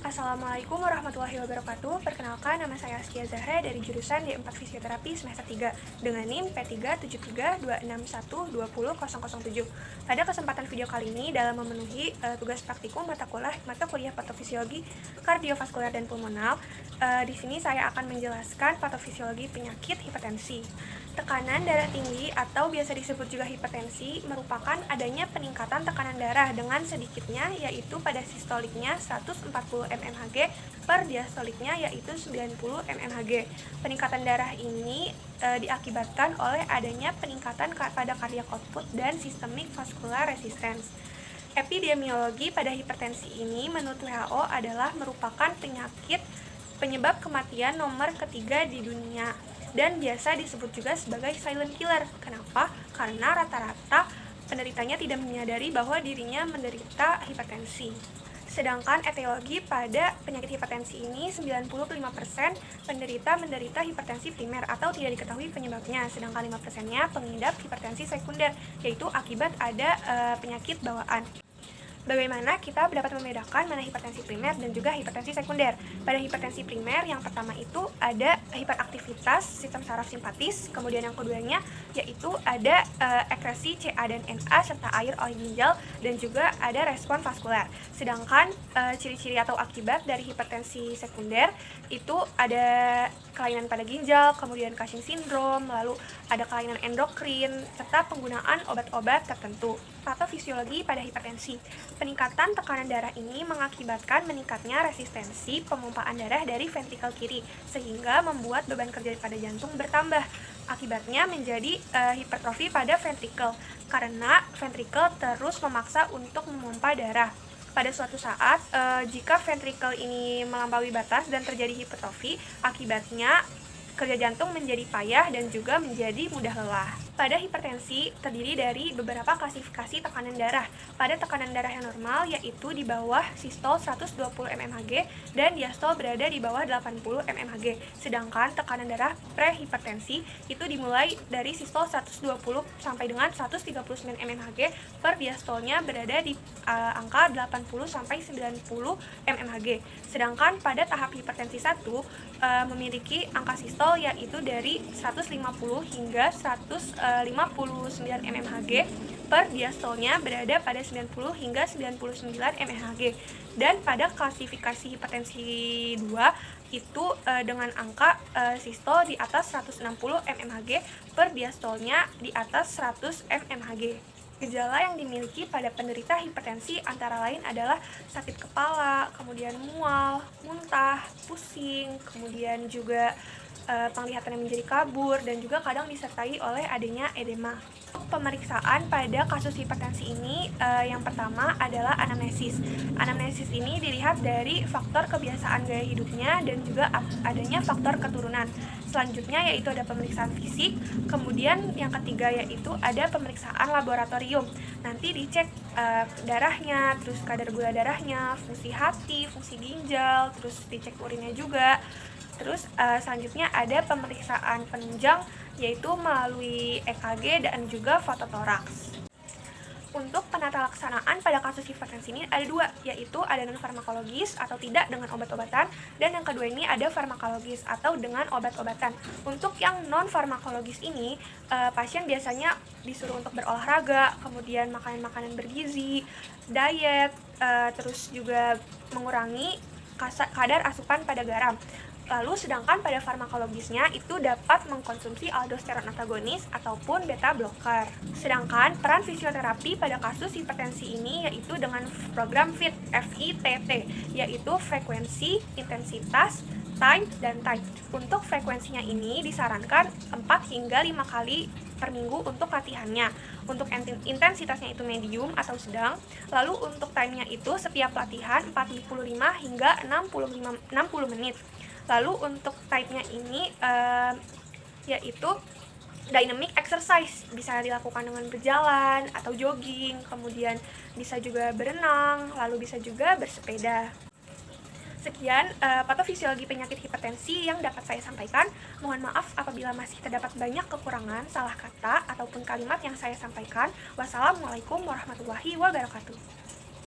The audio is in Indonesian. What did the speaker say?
Assalamualaikum warahmatullahi wabarakatuh. Perkenalkan, nama saya Askia Zahra dari jurusan D4 Fisioterapi semester 3 dengan NIM P37326120007. Pada kesempatan video kali ini, dalam memenuhi tugas praktikum mata kuliah patofisiologi kardiovaskuler dan pulmonal, di sini saya akan menjelaskan patofisiologi penyakit hipertensi. Tekanan darah tinggi atau biasa disebut juga hipertensi merupakan adanya peningkatan tekanan darah dengan sedikitnya, yaitu pada sistoliknya 140 mmHg per diastoliknya yaitu 90 mmHg. Peningkatan darah ini diakibatkan oleh adanya peningkatan pada cardiac output dan systemic vascular resistance. Epidemiologi pada hipertensi ini menurut WHO adalah merupakan penyebab kematian nomor ketiga di dunia dan biasa disebut juga sebagai silent killer. Kenapa? Karena rata-rata penderitanya tidak menyadari bahwa dirinya menderita hipertensi. Sedangkan etiologi pada penyakit hipertensi ini 95% penderita menderita hipertensi primer atau tidak diketahui penyebabnya, sedangkan 5%-nya pengidap hipertensi sekunder, yaitu akibat ada penyakit bawaan. Bagaimana kita dapat membedakan mana hipertensi primer dan juga hipertensi sekunder? Pada hipertensi primer, yang pertama itu ada hiperaktivitas sistem saraf simpatis, kemudian yang keduanya yaitu ada ekresi CA dan NA serta air oleh ginjal dan juga ada respon vaskular. Sedangkan ciri-ciri atau akibat dari hipertensi sekunder itu ada kelainan pada ginjal, kemudian Cushing syndrome, lalu ada kelainan endokrin serta penggunaan obat-obat tertentu. Patofisiologi pada hipertensi. Peningkatan tekanan darah ini mengakibatkan meningkatnya resistensi pemumpaan darah dari ventrikel kiri, sehingga membuat beban kerja pada jantung bertambah. Akibatnya menjadi hipertrofi pada ventrikel, karena ventrikel terus memaksa untuk memompa darah. Pada suatu saat, jika ventrikel ini melampaui batas dan terjadi hipertrofi, akibatnya kerja jantung menjadi payah dan juga menjadi mudah lelah. Pada hipertensi terdiri dari beberapa klasifikasi tekanan darah. Pada tekanan darah yang normal yaitu di bawah sistol 120 mmHg dan diastol berada di bawah 80 mmHg. Sedangkan tekanan darah prehipertensi itu dimulai dari sistol 120 sampai dengan 139 mmHg per diastolnya berada di angka 80 sampai 90 mmHg. Sedangkan pada tahap hipertensi 1 memiliki angka sistol yaitu dari 150 hingga 159 mmHg per diastolnya berada pada 90 hingga 99 mmHg. Dan pada klasifikasi hipertensi 2 itu dengan angka sistol di atas 160 mmHg per diastolnya di atas 100 mmHg. Gejala yang dimiliki pada penderita hipertensi antara lain adalah sakit kepala, kemudian mual, muntah, pusing, kemudian juga penglihatan yang menjadi kabur, dan juga kadang disertai oleh adanya edema. Pemeriksaan pada kasus hipertensi ini yang pertama adalah anamnesis. Anamnesis ini dilihat dari faktor kebiasaan gaya hidupnya dan juga adanya faktor keturunan. Selanjutnya yaitu ada pemeriksaan fisik, kemudian yang ketiga yaitu ada pemeriksaan laboratorium. Nanti dicek darahnya, terus kadar gula darahnya, fungsi hati, fungsi ginjal, terus dicek urinnya juga. Terus selanjutnya ada pemeriksaan penunjang yaitu melalui EKG dan juga fototoraks. Untuk penata laksanaan pada kasus hipertensi ini ada dua, yaitu ada non-farmakologis atau tidak dengan obat-obatan, dan yang kedua ini ada farmakologis atau dengan obat-obatan. Untuk yang non-farmakologis ini, pasien biasanya disuruh untuk berolahraga, kemudian makanan-makanan bergizi, diet, terus juga mengurangi kadar asupan pada garam. Lalu sedangkan pada farmakologisnya itu dapat mengkonsumsi aldosteron antagonis ataupun beta blocker. Sedangkan peran fisioterapi pada kasus hipertensi ini yaitu dengan program FIT, FITT, yaitu frekuensi, intensitas, time, dan time. Untuk frekuensinya ini disarankan 4 hingga 5 kali per minggu untuk latihannya. Untuk intensitasnya itu medium atau sedang. Lalu untuk time-nya itu setiap latihan 45 hingga 60 menit. Lalu untuk type-nya ini yaitu dynamic exercise, bisa dilakukan dengan berjalan atau jogging, kemudian bisa juga berenang, lalu bisa juga bersepeda. Sekian patofisiologi penyakit hipertensi yang dapat saya sampaikan. Mohon maaf apabila masih terdapat banyak kekurangan, salah kata, ataupun kalimat yang saya sampaikan. Wassalamualaikum warahmatullahi wabarakatuh.